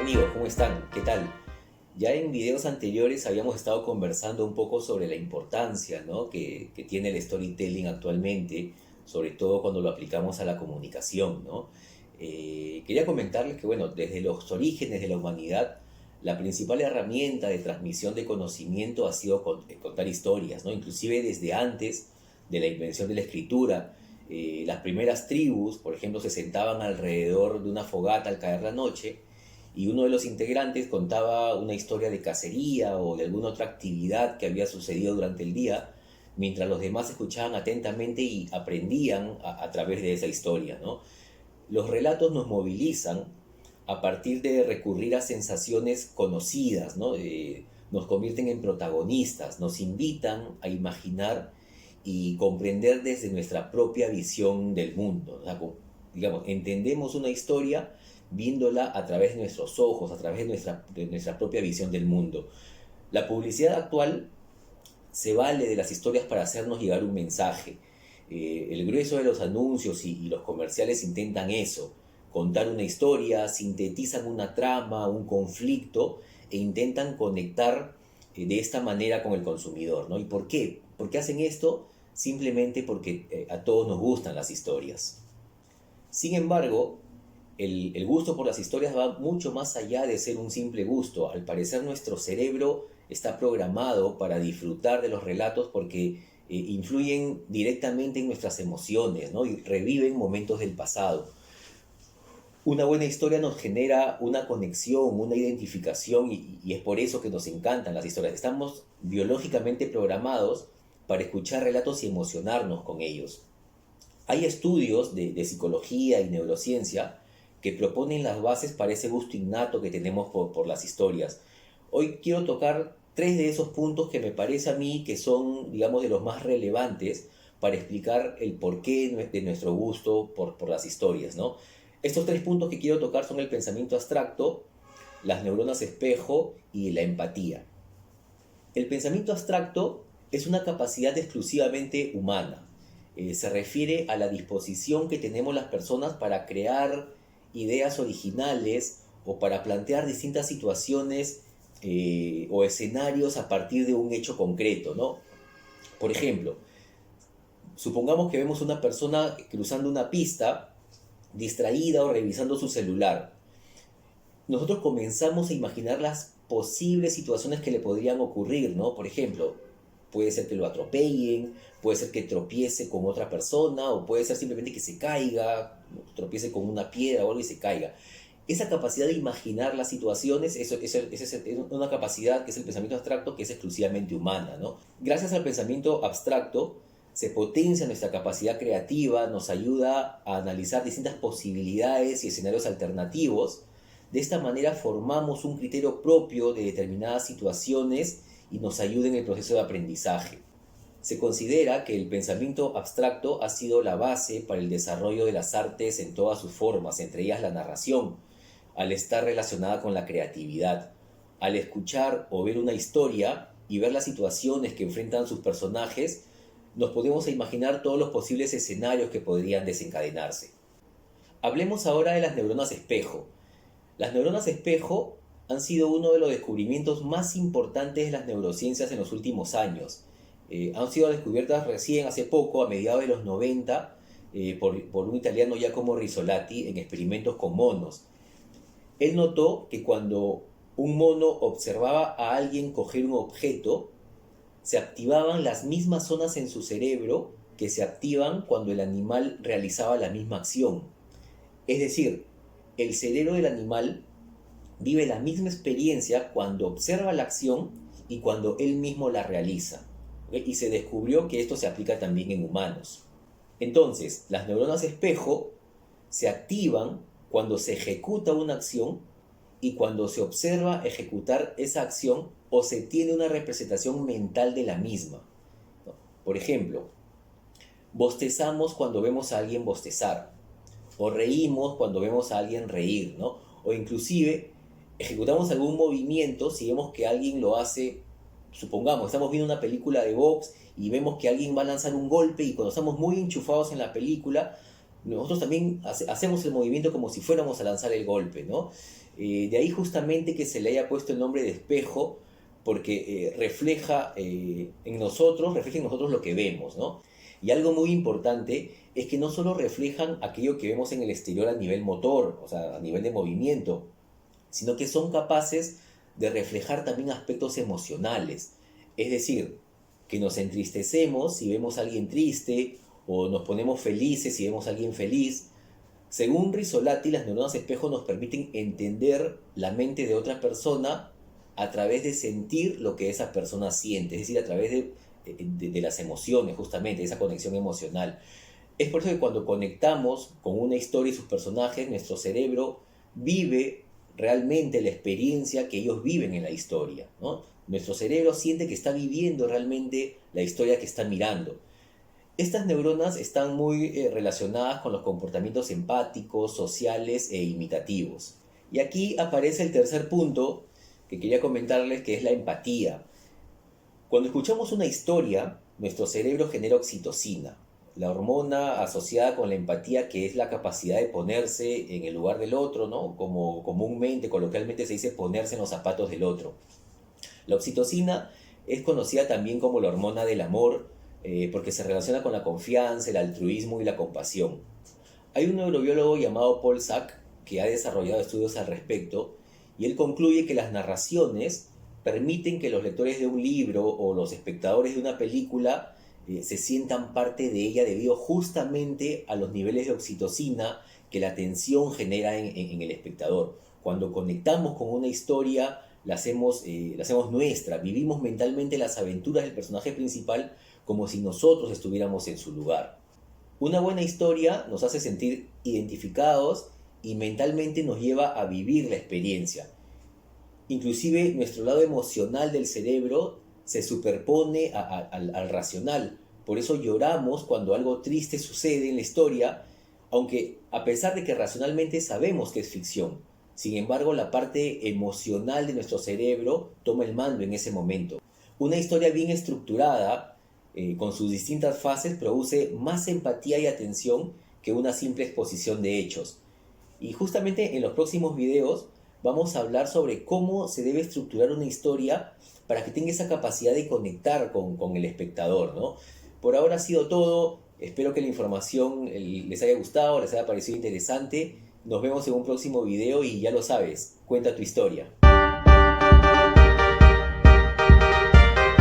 amigos? ¿Cómo están? ¿Qué tal? Ya en videos anteriores habíamos estado conversando un poco sobre la importancia, ¿no? que tiene el storytelling actualmente, sobre todo cuando lo aplicamos a la comunicación, ¿no? Quería comentarles que, bueno, desde los orígenes de la humanidad, la principal herramienta de transmisión de conocimiento ha sido contar historias, ¿no? Inclusive desde antes de la invención de la escritura, las primeras tribus, por ejemplo, se sentaban alrededor de una fogata al caer la noche y uno de los integrantes contaba una historia de cacería o de alguna otra actividad que había sucedido durante el día, mientras los demás escuchaban atentamente y aprendían a través de esa historia, ¿no? Los relatos nos movilizan a partir de recurrir a sensaciones conocidas, ¿no? Nos convierten en protagonistas, nos invitan a imaginar y comprender desde nuestra propia visión del mundo. O sea, digamos, entendemos una historia viéndola a través de nuestros ojos, a través de nuestra propia visión del mundo. La publicidad actual se vale de las historias para hacernos llegar un mensaje. El grueso de los anuncios y los comerciales intentan eso, contar una historia, sintetizan una trama, un conflicto e intentan conectar de esta manera con el consumidor, ¿no? ¿Y por qué? ¿Por qué hacen esto? Simplemente porque a todos nos gustan las historias. Sin embargo, el gusto por las historias va mucho más allá de ser un simple gusto. Al parecer nuestro cerebro está programado para disfrutar de los relatos porque influyen directamente en nuestras emociones, ¿no? Y reviven momentos del pasado. Una buena historia nos genera una conexión, una identificación y es por eso que nos encantan las historias. Estamos biológicamente programados para escuchar relatos y emocionarnos con ellos. Hay estudios de psicología y neurociencia que proponen las bases para ese gusto innato que tenemos por las historias. Hoy quiero tocar tres de esos puntos que me parece a mí que son, digamos, de los más relevantes para explicar el porqué de nuestro gusto por las historias, ¿no? Estos tres puntos que quiero tocar son el pensamiento abstracto, las neuronas espejo y la empatía. El pensamiento abstracto es una capacidad exclusivamente humana. Se refiere a la disposición que tenemos las personas para crear ideas originales o para plantear distintas situaciones o escenarios a partir de un hecho concreto, ¿no? Por ejemplo, supongamos que vemos una persona cruzando una pista, distraída o revisando su celular. Nosotros comenzamos a imaginar las posibles situaciones que le podrían ocurrir, ¿no? Por ejemplo, puede ser que lo atropellen, puede ser que tropiece con otra persona, o puede ser simplemente que se caiga, tropiece con una piedra o algo y se caiga. Esa capacidad de imaginar las situaciones, eso es una capacidad que es el pensamiento abstracto, que es exclusivamente humana, ¿no? Gracias al pensamiento abstracto se potencia nuestra capacidad creativa, nos ayuda a analizar distintas posibilidades y escenarios alternativos. De esta manera formamos un criterio propio de determinadas situaciones y nos ayuda en el proceso de aprendizaje. Se considera que el pensamiento abstracto ha sido la base para el desarrollo de las artes en todas sus formas, entre ellas la narración, al estar relacionada con la creatividad. Al escuchar o ver una historia y ver las situaciones que enfrentan sus personajes, nos podemos imaginar todos los posibles escenarios que podrían desencadenarse. Hablemos ahora de las neuronas espejo. Las neuronas espejo han sido uno de los descubrimientos más importantes de las neurociencias en los últimos años. Han sido descubiertas recién, hace poco, a mediados de los 90, por un italiano, Giacomo Rizzolatti, en experimentos con monos. Él notó que cuando un mono observaba a alguien coger un objeto, se activaban las mismas zonas en su cerebro que se activan cuando el animal realizaba la misma acción. Es decir, el cerebro del animal vive la misma experiencia cuando observa la acción y cuando él mismo la realiza. ¿Okay? Y se descubrió que esto se aplica también en humanos. Entonces, las neuronas espejo se activan cuando se ejecuta una acción y cuando se observa ejecutar esa acción o se tiene una representación mental de la misma. Por ejemplo, bostezamos cuando vemos a alguien bostezar, o reímos cuando vemos a alguien reír, ¿no? O inclusive ejecutamos algún movimiento si vemos que alguien lo hace. Supongamos, estamos viendo una película de box y vemos que alguien va a lanzar un golpe y cuando estamos muy enchufados en la película, nosotros también hacemos el movimiento como si fuéramos a lanzar el golpe, ¿no? De ahí justamente que se le haya puesto el nombre de espejo, porque refleja en nosotros lo que vemos, ¿no? Y algo muy importante es que no solo reflejan aquello que vemos en el exterior a nivel motor, o sea, a nivel de movimiento, sino que son capaces de reflejar también aspectos emocionales. Es decir, que nos entristecemos si vemos a alguien triste o nos ponemos felices si vemos a alguien feliz. Según Rizzolatti, las neuronas espejo nos permiten entender la mente de otra persona a través de sentir lo que esa persona siente, es decir, a través de las emociones, justamente, de esa conexión emocional. Es por eso que cuando conectamos con una historia y sus personajes, nuestro cerebro vive realmente la experiencia que ellos viven en la historia, ¿no? Nuestro cerebro siente que está viviendo realmente la historia que está mirando. Estas neuronas están muy relacionadas con los comportamientos empáticos, sociales e imitativos. Y aquí aparece el tercer punto que quería comentarles, que es la empatía. Cuando escuchamos una historia, nuestro cerebro genera oxitocina, la hormona asociada con la empatía, que es la capacidad de ponerse en el lugar del otro, ¿no? Como comúnmente, coloquialmente se dice ponerse en los zapatos del otro. La oxitocina es conocida también como la hormona del amor, porque se relaciona con la confianza, el altruismo y la compasión. Hay un neurobiólogo llamado Paul Sack que ha desarrollado estudios al respecto, y él concluye que las narraciones permiten que los lectores de un libro o los espectadores de una película se sientan parte de ella debido justamente a los niveles de oxitocina que la atención genera en el espectador. Cuando conectamos con una historia, la hacemos nuestra, vivimos mentalmente las aventuras del personaje principal como si nosotros estuviéramos en su lugar. Una buena historia nos hace sentir identificados y mentalmente nos lleva a vivir la experiencia. Inclusive nuestro lado emocional del cerebro se superpone al racional. Por eso lloramos cuando algo triste sucede en la historia, aunque a pesar de que racionalmente sabemos que es ficción. Sin embargo, la parte emocional de nuestro cerebro toma el mando en ese momento. Una historia bien estructurada, con sus distintas fases, produce más empatía y atención que una simple exposición de hechos. Y justamente en los próximos videos vamos a hablar sobre cómo se debe estructurar una historia para que tenga esa capacidad de conectar con el espectador, ¿no? Por ahora ha sido todo. Espero que la información les haya gustado, les haya parecido interesante. Nos vemos en un próximo video y ya lo sabes, cuenta tu historia.